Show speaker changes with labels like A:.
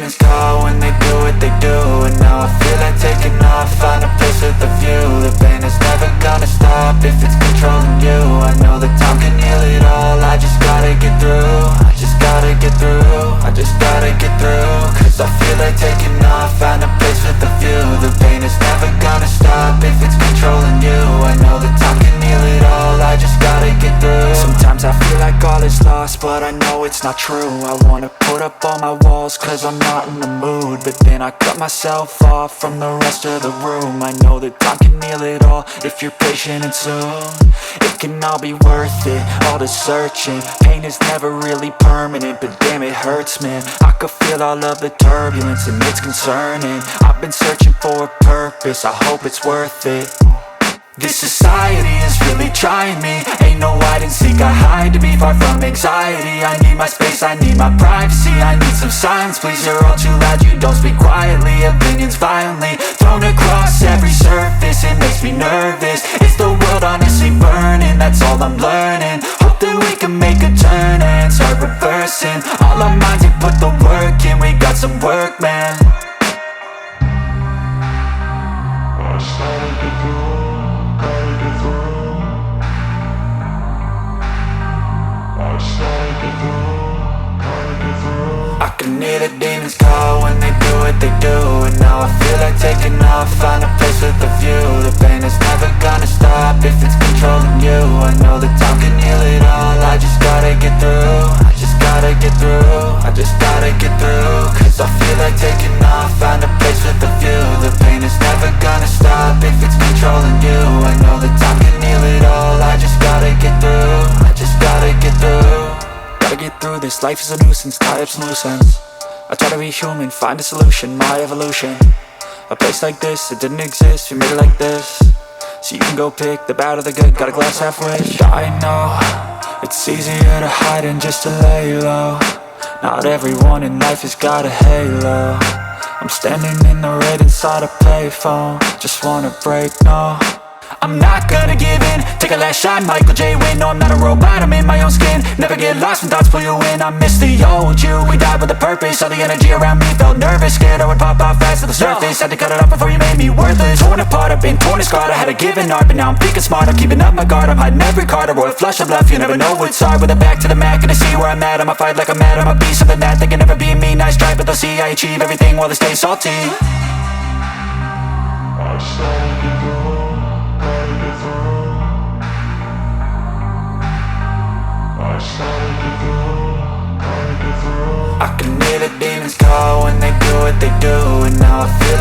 A: demons call when they do what they do. And now I feel like taking off, find a place with a view. The pain is never gonna stop if it's controlling you. I know that time can heal it all, I just gotta get through. I just gotta get through, I just gotta get through. Cause I feel like taking off, find a place with a view. The pain is never gonna stop if it's controlling you. I know that time can heal it all, I just gotta get through. Sometimes I feel like all is lost, but I know it's not true. I wanna put up all my walls cause I'm not in the mood, but then I cut myself off from the rest of the room. I know that time can heal it all if you're patient and soon. It can all be worth it, all the searching. Pain is never really permanent, but damn it hurts, man. I could feel all of the turbulence and it's concerning. I've been searching for a purpose, I hope it's worth it. This society is really trying me. Ain't no hide and seek, I hide to be far from anxiety. I need my space, I need my privacy. I need some silence, please, you're all too loud. You don't speak quietly, opinions violently thrown across every surface. It makes me nervous, it's the world honestly burning. That's all I'm learning, hope that we can make a turn and start reversing. All our minds, we put the work in, we got some work, man. I started to go. I can hear the demons call when they do what they do. And now I feel like taking off, find a place with a view. The pain is never gonna stop if it's controlling you. I know that time can heal it all, I just gotta get through. I just gotta get through, I just gotta get through. Cause I feel like taking off, find a place with a view. The pain is never gonna stop if it's controlling you. I know that time can heal it all, I just gotta get through. I just gotta get through. Gotta get through this, life is a nuisance, tie up some loose ends. I try to be human, find a solution, my evolution. A place like this, it didn't exist, we made it like this. So you can go pick the bad or the good, got a glass halfway. I know, it's easier to hide than just to lay low. Not everyone in life has got a halo. I'm standing in the red inside a payphone, just wanna break, no. I'm not gonna give in, take a last shot, Michael J. Win. No, I'm not a robot, I'm in my own skin. Never get lost when thoughts pull you in. I miss the old you, we died with a purpose. All the energy around me felt nervous, scared I would pop off fast to the surface. Had to cut it off before you made me worthless. Torn apart, I've been torn and scarred. I had a given art, but now I'm thinking smart. I'm keeping up my guard, I'm hiding every card. A royal flush of love, you never know what's hard. With a back to the mat, gonna see where I'm at. I'ma fight like I'm mad, I'ma be something that they can never be me. Nice try, but they'll see I achieve everything while they stay salty. I started to go. I can hear the demons call when they do what they do. And now I feel